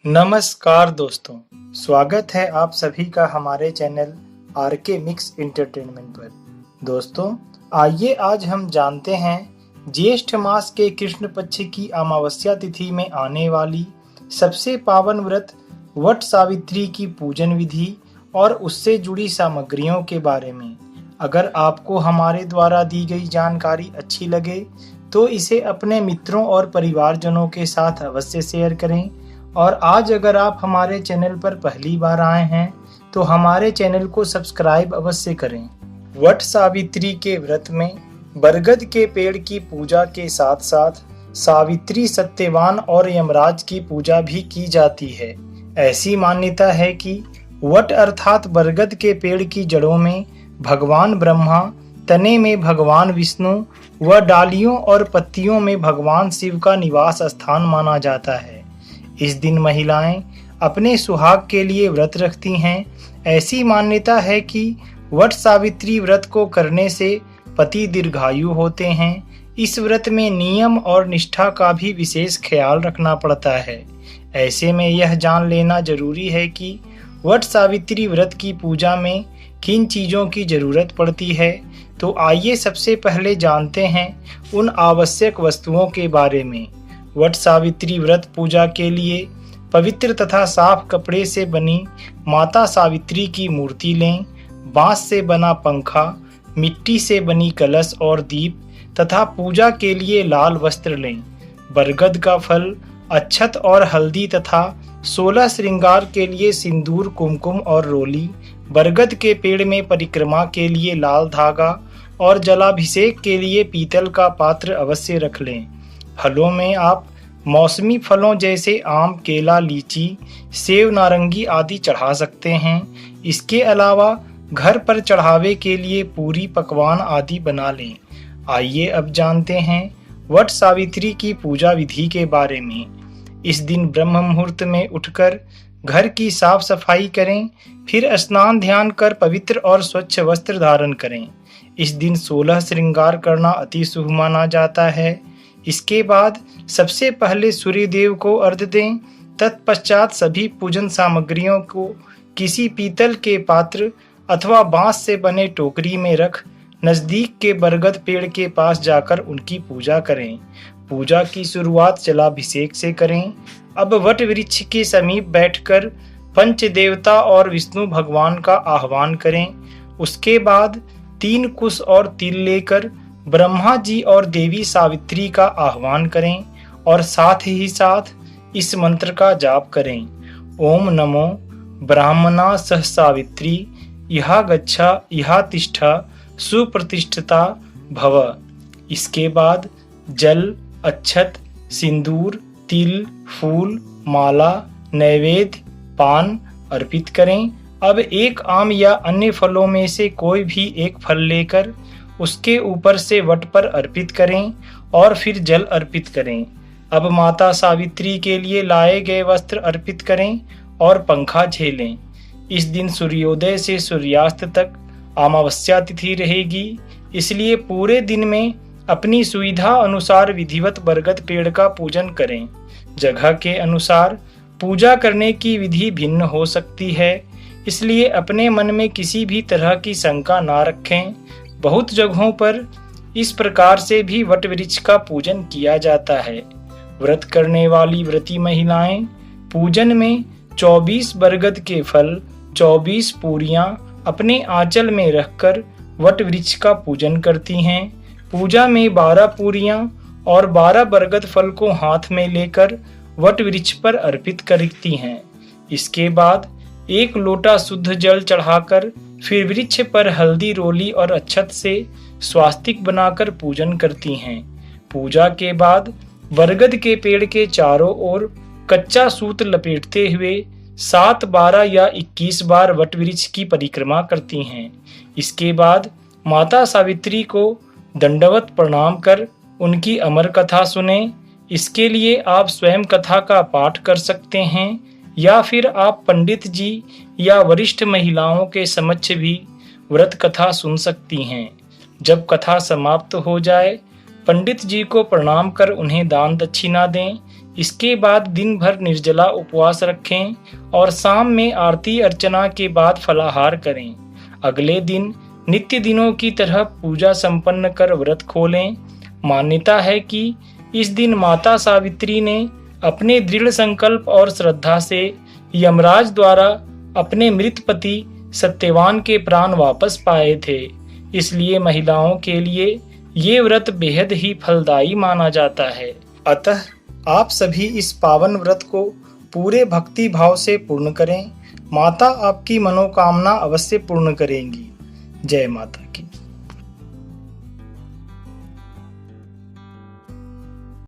नमस्कार दोस्तों, स्वागत है आप सभी का हमारे चैनल आरके मिक्स एंटरटेनमेंट पर। दोस्तों, आइए आज हम जानते हैं ज्येष्ठ मास के कृष्ण पक्ष की अमावस्या तिथि में आने वाली सबसे पावन व्रत वट सावित्री की पूजन विधि और उससे जुड़ी सामग्रियों के बारे में। अगर आपको हमारे द्वारा दी गई जानकारी अच्छी लगे तो इसे अपने मित्रों और परिवारजनों के साथ अवश्य शेयर करें। और आज अगर आप हमारे चैनल पर पहली बार आए हैं तो हमारे चैनल को सब्सक्राइब अवश्य करें। वट सावित्री के व्रत में बरगद के पेड़ की पूजा के साथ साथ सावित्री, सत्यवान और यमराज की पूजा भी की जाती है। ऐसी मान्यता है कि वट अर्थात बरगद के पेड़ की जड़ों में भगवान ब्रह्मा, तने में भगवान विष्णु व डालियों और पत्तियों में भगवान शिव का निवास स्थान माना जाता है। इस दिन महिलाएं अपने सुहाग के लिए व्रत रखती हैं। ऐसी मान्यता है कि वट सावित्री व्रत को करने से पति दीर्घायु होते हैं। इस व्रत में नियम और निष्ठा का भी विशेष ख्याल रखना पड़ता है। ऐसे में यह जान लेना जरूरी है कि वट सावित्री व्रत की पूजा में किन चीज़ों की जरूरत पड़ती है। तो आइए सबसे पहले जानते हैं उन आवश्यक वस्तुओं के बारे में। वट सावित्री व्रत पूजा के लिए पवित्र तथा साफ कपड़े से बनी माता सावित्री की मूर्ति लें। बांस से बना पंखा, मिट्टी से बनी कलश और दीप तथा पूजा के लिए लाल वस्त्र लें। बरगद का फल, अक्षत और हल्दी तथा 16 श्रृंगार के लिए सिंदूर, कुमकुम और रोली। बरगद के पेड़ में परिक्रमा के लिए लाल धागा और जलाभिषेक के लिए पीतल का पात्र अवश्य रख लें। फलों में आप मौसमी फलों जैसे आम, केला, लीची, सेव, नारंगी आदि चढ़ा सकते हैं। इसके अलावा घर पर चढ़ावे के लिए पूरी, पकवान आदि बना लें। आइए अब जानते हैं वट सावित्री की पूजा विधि के बारे में। इस दिन ब्रह्म मुहूर्त में उठकर घर की साफ सफाई करें। फिर स्नान ध्यान कर पवित्र और स्वच्छ वस्त्र धारण करें। इस दिन 16 श्रृंगार करना अति शुभ माना जाता है। इसके बाद सबसे पहले सूर्य देव को अर्घ्य दें। तत्पश्चात सभी पूजन सामग्रियों को किसी पीतल के पात्र अथवा बांस से बने टोकरी में रख नजदीक के बरगद पेड़ के पास जाकर उनकी पूजा करें। पूजा की शुरुआत जलाभिषेक से करें। अब वट वृक्ष के समीप बैठकर पंच देवता और विष्णु भगवान का आह्वान करें। उसके बाद 3 कुश और तिल लेकर ब्रह्मा जी और देवी सावित्री का आह्वान करें और साथ ही साथ इस मंत्र का जाप करें। ओम नमो ब्राह्मणा सह सावित्री यहा गच्छा यहा तिष्ठा सुप्रतिष्ठिता भव। इसके बाद जल, अक्षत, सिंदूर, तिल, फूल, माला, नैवेद्य, पान अर्पित करें। अब एक आम या अन्य फलों में से कोई भी एक फल लेकर उसके ऊपर से वट पर अर्पित करें और फिर जल अर्पित करें। अब माता सावित्री के लिए लाए गए वस्त्र अर्पित करें और पंखा झेलें। इस दिन सूर्योदय से सूर्यास्त तक अमावस्या तिथि रहेगी, इसलिए पूरे दिन में अपनी सुविधा अनुसार विधिवत बरगद पेड़ का पूजन करें। जगह के अनुसार पूजा करने की विधि भिन्न हो सकती है, इसलिए अपने मन में किसी भी तरह की शंका ना रखें। बहुत जगहों पर इस प्रकार से भी वट वृक्ष का पूजन किया जाता है। व्रत करने वाली व्रती महिलाएं पूजन में 24 बरगद के फल, 24 पूरियां अपने आंचल में रखकर वट वृक्ष का पूजन करती हैं। पूजा में 12 पूरियां और 12 बरगद फल को हाथ में लेकर वट वृक्ष पर अर्पित करती हैं। इसके बाद 1 लोटा शुद्ध जल चढ़ाकर फिर वृक्ष पर हल्दी, रोली और अक्षत से स्वास्तिक बनाकर पूजन करती हैं। पूजा के बाद बरगद के पेड़ के चारों ओर कच्चा सूत लपेटते हुए 7, 12 या 21 बार वट वृक्ष की परिक्रमा करती हैं। इसके बाद माता सावित्री को दंडवत प्रणाम कर उनकी अमर कथा सुने। इसके लिए आप स्वयं कथा का पाठ कर सकते हैं या फिर आप पंडित जी या वरिष्ठ महिलाओं के समक्ष भी व्रत कथा सुन सकती हैं। जब कथा समाप्त हो जाए पंडित जी को प्रणाम कर उन्हें दान दक्षिणा दें। इसके बाद दिन भर निर्जला उपवास रखें और शाम में आरती अर्चना के बाद फलाहार करें। अगले दिन नित्य दिनों की तरह पूजा संपन्न कर व्रत खोलें। मान्यता है कि इस दिन माता सावित्री ने अपने दृढ़ संकल्प और श्रद्धा से यमराज द्वारा अपने मृत पति सत्यवान के प्राण वापस पाए थे। इसलिए महिलाओं के लिए ये व्रत बेहद ही फलदायी माना जाता है। अतः आप सभी इस पावन व्रत को पूरे भक्ति भाव से पूर्ण करें। माता आपकी मनोकामना अवश्य पूर्ण करेंगी। जय माता।